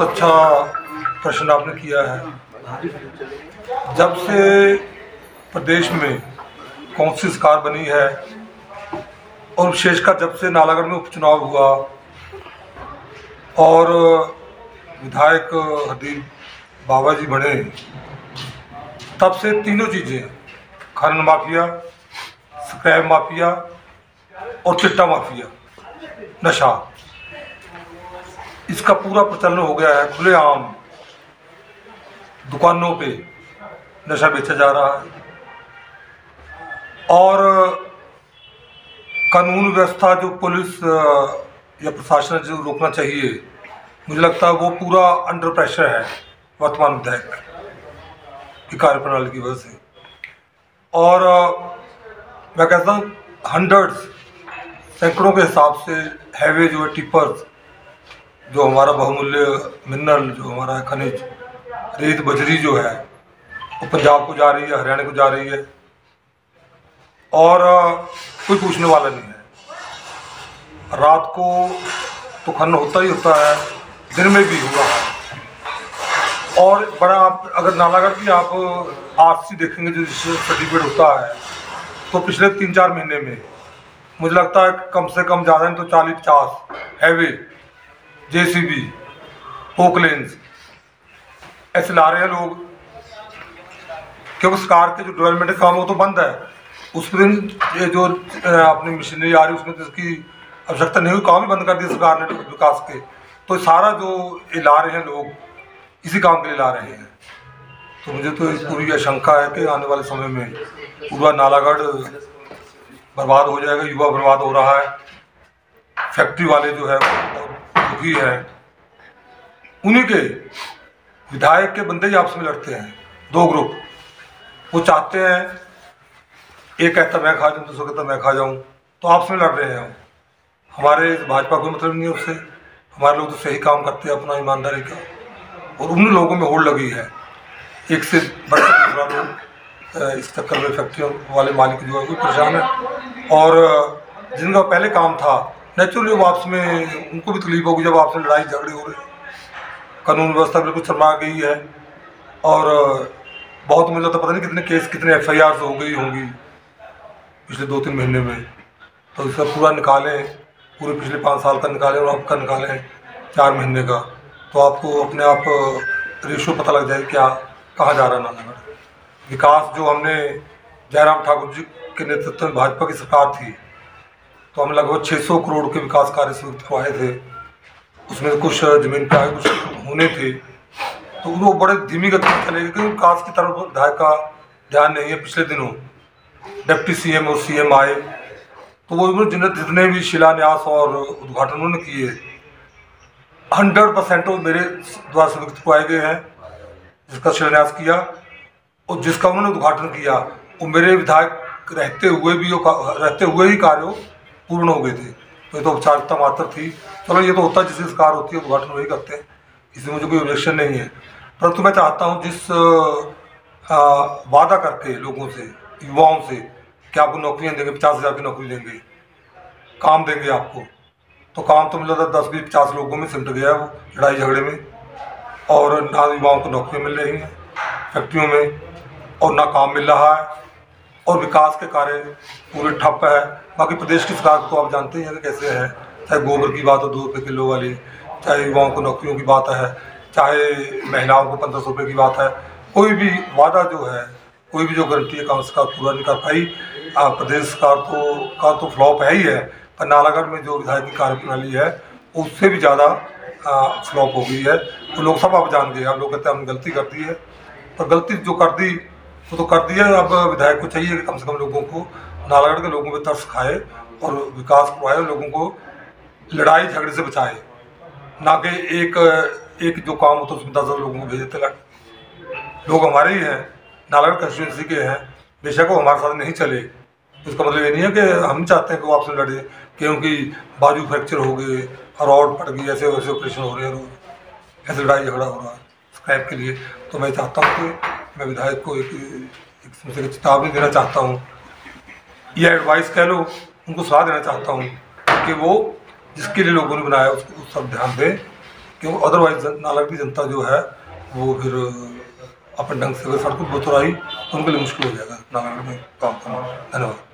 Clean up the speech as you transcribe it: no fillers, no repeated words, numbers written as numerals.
बहुत अच्छा प्रश्न आपने किया है। जब से प्रदेश में कांग्रेस सरकार बनी है और विशेषकर जब से नालागढ़ में उपचुनाव हुआ और विधायक हरदीप बाबा जी बने, तब से तीनों चीज़ें, खनन माफिया, स्क्रैप माफिया और चिट्टा माफिया, नशा, इसका पूरा प्रचलन हो गया है। खुलेआम दुकानों पे नशा बेचा जा रहा है और कानून व्यवस्था जो पुलिस या प्रशासन जो रोकना चाहिए, मुझे लगता है वो पूरा अंडर प्रेशर है वर्तमान विधायक की कार्यप्रणाली की वजह से। और मैं कहता हूँ हंड्रेड्स, सैकड़ों के हिसाब से हैवे जो है, टिपर्स, जो हमारा बहुमूल्य मिनरल, जो हमारा खनिज, रेत बजरी जो है, वो पंजाब को जा रही है, हरियाणा को जा रही है और कोई पूछने वाला नहीं है। रात को तो खनन होता ही होता है, दिन में भी हुआ है। और बड़ा, आप अगर नालागढ़ की आप आरसी देखेंगे जो सर्टिफिकेट होता है, तो पिछले 3-4 महीने में मुझे लगता है कम से कम ज़्यादा नहीं तो 40-50 हैवे, जेसीबी, पोकलेंस ऐसे ला रहे हैं लोग, क्योंकि सरकार के जो डेवलपमेंट काम वो तो बंद है, उसमें ये जो अपनी मशीनरी आ रही है उसमें तो इसकी आवश्यकता नहीं हुई, काम ही बंद कर दिया सरकार ने विकास के। तो सारा जो ये ला रहे हैं लोग, इसी काम के लिए ला रहे हैं। तो मुझे तो पूरी आशंका है कि आने वाले समय में पूरा नालागढ़ बर्बाद हो जाएगा, युवा बर्बाद हो रहा है, फैक्ट्री वाले जो है दुखी है, उन्हीं के विधायक के बंदे ही आपस में लड़ते हैं। दो ग्रुप, वो चाहते हैं, एक कहता मैं खा जाऊँ, दूसरा कहता मैं खा जाऊँ, तो आपस में लड़ रहे हैं। हमारे भाजपा को मतलब नहीं है उससे, हमारे लोग तो सही काम करते हैं अपना ईमानदारी का, और उन लोगों में होड़ लगी है, एक से बढ़कर दूसरा लोग इस चक्कर में फैक्ट्रियों वाले मालिक जो है वो परेशान है। और जिनका पहले काम था नेचुरली वो आपस में उनको भी तकलीफ होगी जब आपस में लड़ाई झगड़े हो रहे, कानून व्यवस्था बिल्कुल शर्मा गई है। और बहुत मुझे तो पता नहीं कितने केस, कितने FIR हो गई होंगी पिछले 2-3 महीने में। तो इसका पूरा निकालें, पूरे पिछले 5 साल का निकालें और अब का निकालें 4 महीने का, तो आपको अपने आप रेशो पता लग जाए क्या कहाँ जा रहा है नालागढ़। विकास जो हमने जयराम ठाकुर जी के नेतृत्व में भाजपा की सरकार थी, तो हम लगभग 600 करोड़ के विकास कार्य स्वीकृत करवाए थे। उसमें कुछ जमीन पे आए, कुछ होने थे, तो वो बड़े धीमी गति से चले गए क्योंकि विकास की तरफ विधायक का ध्यान नहीं है। पिछले दिनों डिप्टी CM और CM आए, तो वो जितने भी शिलान्यास और उद्घाटन उन्होंने किए 100% वो मेरे द्वारा स्वीकृत करवाए गए हैं। जिसका शिलान्यास किया और जिसका उन्होंने उद्घाटन किया, वो मेरे विधायक रहते हुए ही कार्य पूर्ण हो गए थे। तो ये तो औपचारिकता मात्र थी। चलो, ये तो होता है, जिसकी सरकार होती है उद्घाटन वही करते हैं, इसमें मुझे कोई ऑब्जेक्शन नहीं है। परंतु मैं चाहता हूँ जिस वादा करके लोगों से, युवाओं से कि आपको नौकरियाँ देंगे, 50,000 की नौकरी देंगे, काम देंगे आपको, तो काम तो मिला था 10-20-50 लोगों में सिमट गया वो लड़ाई झगड़े में। और ना युवाओं को नौकरियाँ मिल रही हैं फैक्ट्रियों में, और ना काम मिल रहा है, और विकास के कार्य पूरे ठप है। बाकी प्रदेश की सरकार तो आप जानते ही हैं कि कैसे है, चाहे गोबर की बात हो 2 रुपये किलो वाली, चाहे युवाओं को नौकरियों की बात है, चाहे महिलाओं को 1500 रुपये की बात है, कोई भी वादा जो है, कोई भी जो गारंटी है कांग्रेस का पूरा नहीं कर पाई। प्रदेश सरकार का तो फ्लॉप है ही है, पर नालागढ़ में जो विधायक की कार्यप्रणाली है उससे भी ज़्यादा फ्लॉप हो गई है। तो लोग सब अब जान गए, अब लोग कहते हैं हमने गलती कर दी है, पर गलती जो कर दी वो तो कर दी है। अब विधायक को चाहिए कि कम से कम लोगों को, नालागढ़ के लोगों में तरस खाए और विकास करवाए, लोगों को लड़ाई झगड़े से बचाए, ना कि एक जो काम होता है उसमें 10 लोगों को भेज देते। लोग हमारे ही हैं, नालागढ़ कंस्टिट्यूंसी के हैं, बेशक वो हमारे साथ नहीं चले, इसका मतलब ये नहीं है कि हम चाहते हैं कि वो आपसे लड़े, क्योंकि बाजू फ्रैक्चर हो गए, रॉड फट गई, ऐसे वैसे ऑपरेशन हो रहे हैं, रोज ऐसे लड़ाई झगड़ा हो रहा है स्क्रैप के लिए। तो मैं चाहता हूँ कि मैं विधायक को एक चेतावनी देना चाहता हूँ, या एडवाइस कह लो, उनको सलाह देना चाहता हूँ कि वो जिसके लिए लोगों ने बनाया उसको सब ध्यान दें क्योंकि अदरवाइज नालागढ़ की जनता जो है वो फिर अपने ढंग से अगर सड़कों पर उतर आई तो उनके लिए मुश्किल हो जाएगा नालागढ़ में काम करना। धन्यवाद।